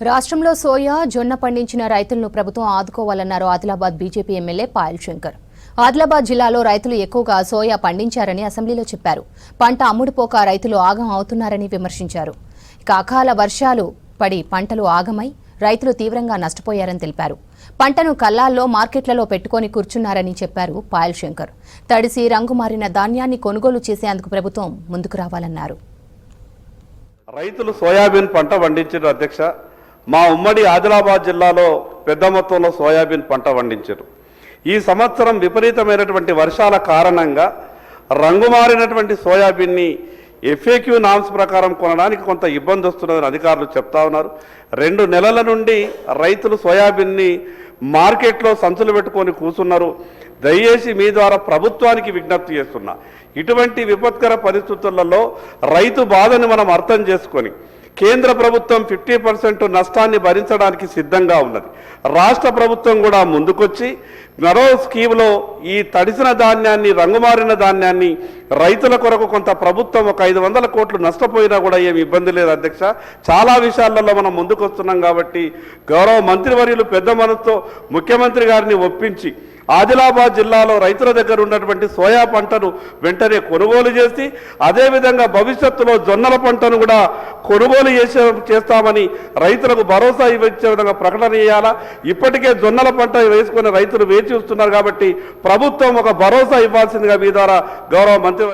రాష్ట్రంలో సోయా, జొన్న పండించిన రైతులను ప్రభుత్వం ఆదుకోవాలన్నారు ఆదిలాబాద్ బీజేపీ ఎమ్మెల్యే పాయల్ శంకర్. ఆదిలాబాద్ జిల్లాలో రైతులు ఎక్కువగా సోయా పండించారని అసెంబ్లీలో చెప్పారు. పంట అమ్ముడుపోక రైతులు ఆగం అవుతున్నారని విమర్శించారు. ఇక అకాల వర్షాలు పడి పంటలు ఆగమై రైతులు తీవ్రంగా నష్టపోయారని తెలిపారు. పంటను కల్లాల్లో మార్కెట్లలో పెట్టుకుని కూర్చున్నారని చెప్పారు పాయల్ శంకర్. తడిసి రంగు మారిన ధాన్యాన్ని కొనుగోలు చేసేందుకు ప్రభుత్వం ముందుకు రావాలన్నారు. రైతులు సోయాబీన్ పంట పండించారు అధ్యక్ష. మా ఉమ్మడి ఆదిలాబాద్ జిల్లాలో పెద్ద మొత్తంలో సోయాబీన్ పంట పండించారు. ఈ సంవత్సరం విపరీతమైనటువంటి వర్షాల కారణంగా రంగు మారినటువంటి సోయాబీన్ని ఎఫ్ఏక్యూ నామ్స్ ప్రకారం కొనడానికి కొంత ఇబ్బంది వస్తున్నదని అధికారులు చెప్తా ఉన్నారు. 2 నెలల నుండి రైతులు సోయాబీన్ని మార్కెట్లో సంచులు పెట్టుకొని కూర్చున్నారు. దయచేసి మీ ద్వారా ప్రభుత్వానికి విజ్ఞప్తి చేస్తున్నా, ఇటువంటి విపత్కర పరిస్థితులలో రైతు బాధని మనం అర్థం చేసుకొని కేంద్ర ప్రభుత్వం 50% నష్టాన్ని భరించడానికి సిద్ధంగా ఉన్నది. రాష్ట్ర ప్రభుత్వం కూడా ముందుకొచ్చి మరో స్కీమ్లో ఈ తడిసిన ధాన్యాన్ని, రంగుమారిన ధాన్యాన్ని రైతుల కొరకు కొంత ప్రభుత్వం ఒక 500 కోట్లు నష్టపోయినా కూడా ఏమి ఇబ్బంది లేదు అధ్యక్ష. చాలా విషయాలలో మనం ముందుకు వస్తున్నాం కాబట్టి గౌరవ మంత్రివర్యులు పెద్ద మనసుతో ముఖ్యమంత్రి గారిని ఒప్పించి ఆదిలాబాద్ జిల్లాలో రైతుల దగ్గర ఉన్నటువంటి సోయా పంటను వెంటనే కొనుగోలు చేసి అదేవిధంగా భవిష్యత్తులో జొన్నల పంటను కూడా కొనుగోలు చేస్తామని రైతులకు భరోసా ఇచ్చే విధంగా ప్రకటన చేయాలా. ఇప్పటికే జొన్నల పంట వేసుకునే రైతులు వేచి చూస్తున్నారు కాబట్టి ప్రభుత్వం ఒక భరోసా ఇవ్వాల్సిందిగా మీ ద్వారా గౌరవ మంత్రి